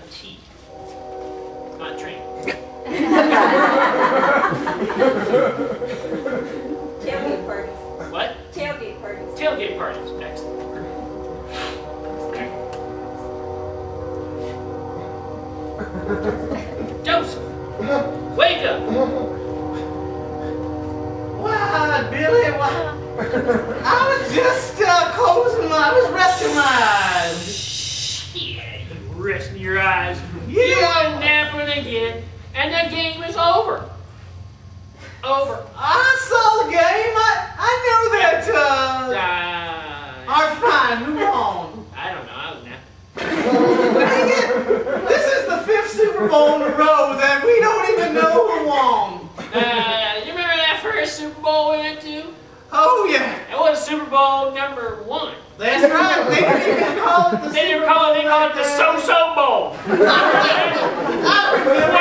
of tea. Not drink. Tailgate parties. What? Tailgate parties. Tailgate parties. Excellent. Okay. Joseph, wake up. What, Billy? What? I was just closing my, I was resting my eyes. Yeah, you resting your eyes. Yeah. You were napping again, and the game was over. Over. I saw the game. I know that our fine, who won? I don't know, I was napping. Dang it! This is the 5th Super Bowl in a row that we don't even know who won. You remember that first Super Bowl we went to? Oh yeah. It was Super Bowl number 1. That's right. They didn't even call it the They didn't call it, they called it the So-So Bowl. I remember.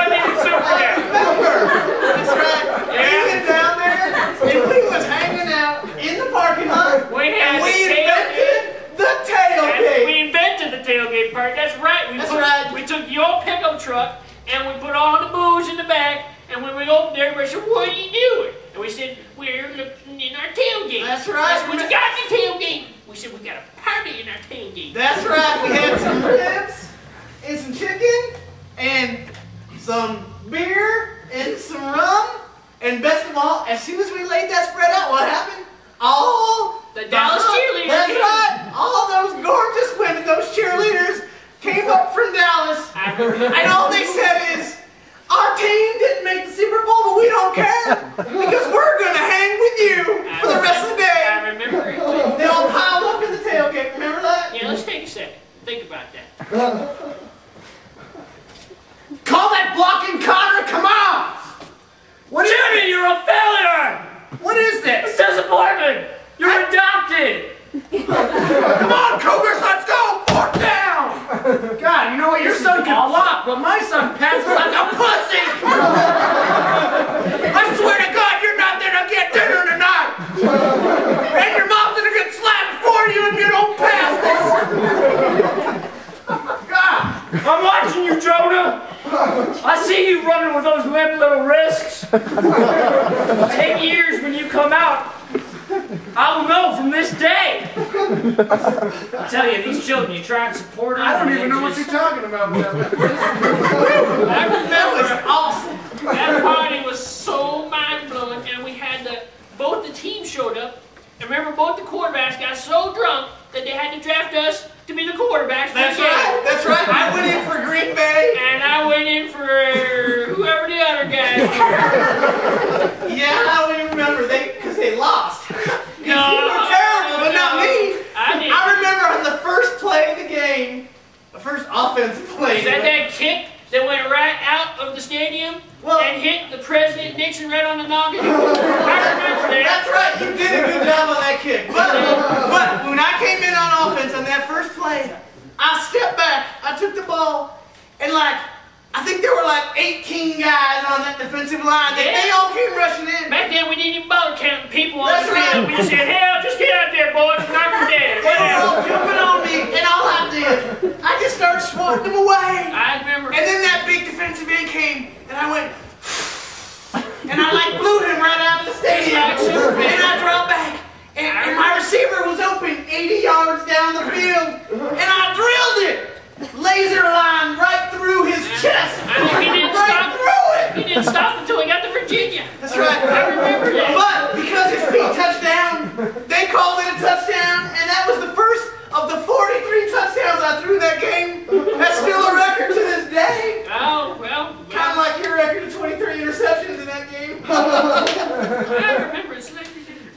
That's right. Yeah. We went down there and we was hanging out in the parking lot. We had and we the invented the tailgate. We invented the tailgate party. That's right. We took your pickup truck and we put all the booze in the back. And when we opened there, everybody said, "What are you doing?" And we said, "We're looking in our tailgate." That's right. That's what you got in your tailgate. We said, "We got a party in our tailgate." That's right. We had some ribs and some chicken and some beer and some rum. And best of all, as soon as we laid that spread out, what happened? All the Dallas cheerleaders. That's right. All those gorgeous women, those cheerleaders, came up from Dallas. And all they said is, "Our team didn't make the Super Bowl, but we don't care because we're going to hang with you for the rest of the day." I remember it. They all piled up in the tailgate. Remember that? Yeah, let's take a second. Think about that. Call that blocking, Connor. Come on. What is Jimmy, you're a failure. What is this? Disappointment. You're adopted. Come on, Cougars, let's go! 4th down! God, you know what? Your son can block, but my son passes like a pussy! I swear to God, you're not gonna get dinner tonight! And your mom's gonna get slapped for you if you don't pass this! God! I'm watching you, Jonah. I see you running with those limp little wrists. 10 years when you come out, I will know from this day. I tell you, these children, you try and support them. I don't even know what you're talking about. That was awesome. That party was so mind-blowing, and we had both the teams showed up. And remember, both the quarterbacks got so drunk that they had to draft us to be the quarterbacks. That's right. That's right. I went in for Green Bay. And I went in for whoever the other guy was. Yeah, I don't even remember. Because they lost. No, you were terrible, but not me. I remember on the first play of the game, the first offensive play. Is that kick that went right out of the stadium and hit the President Nixon right on the noggin? I remember that. That's right. You did a good job on that kick. But when I came in on offense on that first play, I stepped back. I took the ball, and I think there were 18 guys on that defensive line. They all came rushing in. Back then, we didn't even bother counting people on That's the field. right. We just said, "Hell, just get out there, boys. Knock them dead." They were all jumping on me, and all I did, I just started swatting them away. I remember. And then that big defensive end came, and I went, and I blew him right out of the stadium. And I dropped back, and my receiver was open 80 yards down the field, and I drilled it. Laser line right through his chest. I think he didn't stop. Through it. He didn't stop until he got to Virginia. That's right. I remember that. But because his feet touched down, they called it a touchdown, and that was the first of the 43 touchdowns I threw that game. That's still a record to this day. Oh, well. Kind of like your record of 23 interceptions in that game. I remember it's legendary.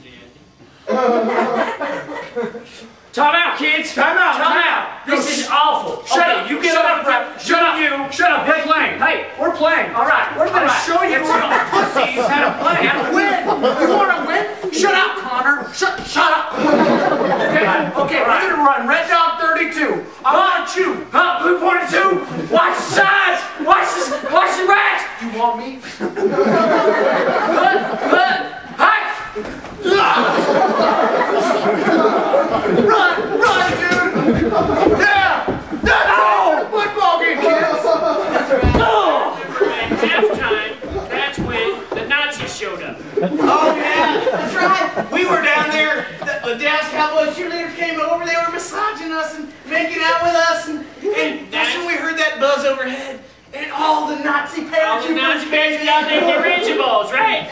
Time out, kids. Time out. Time out. This is awful. Shut up. You get up. Shut up. You. Shut up. We're playing. Hey, we're playing. All right. We're going to show you pussies how to play. How to win. You want to win? Shut up, Connor. Shut up. Okay, we're going to run Red Dog 32. I want you. Blue 42. Watch the size. Watch the rats. You want me? Good. Hey. Run, dude! Yeah! That's all! Football game, kids! Oh yeah, that's right. We were down there. The Dallas Cowboys cheerleaders came over. They were massaging us and making out with us, and that's when we heard that buzz overhead. And all the Nazi paratroopers. All the Nazi paratroopers out there dirigibles, right?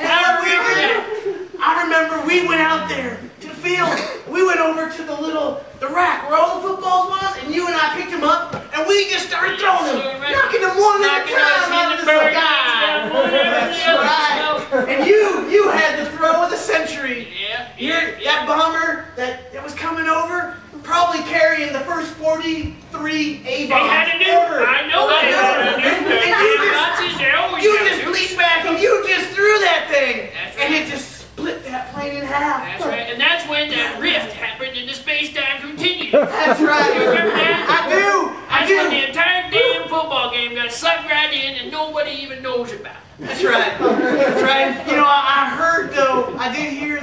I remember we went out there to the field. We went over to the rack where all the footballs was, and you and I picked them up, and we just started throwing them, knocking them one at a time out of the sky. That's right. And you had the throw of the century. Yeah. That bomber that was coming over, probably carrying the first 43 A-bombs ever. I know that. And you just leaped back and you just threw that thing. That's right. And it just split that plane in half. That's right. And that's when that rift happened and the space-time continued. That's right. You remember that? I do. That's when the entire damn football game got sucked right in and nobody even knows about it. That's right. That's right. You know, I heard though, I did hear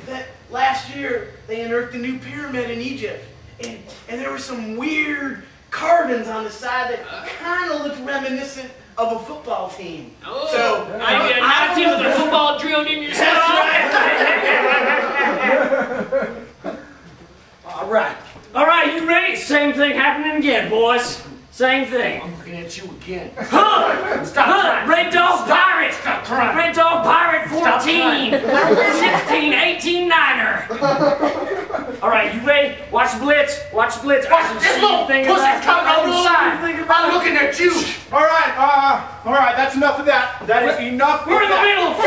that last year they unearthed a new pyramid in Egypt. And there were some weird carvings on the side that kind of looked reminiscent of a football team. Oh, so I get a Nazi with a football drilled in your skull. All right, you ready? Same thing happening again, boys. Same thing. I'm looking at you again. Stop. Red Dog Pirate. Stop crying. Red Dog Pirate 14. 16, 18, Niner. All right, you ready? Watch the blitz. Watch the blitz. Watch this little pussy coming over the line. I'm looking at you. All right, that's enough of that. That is enough. We're in the middle of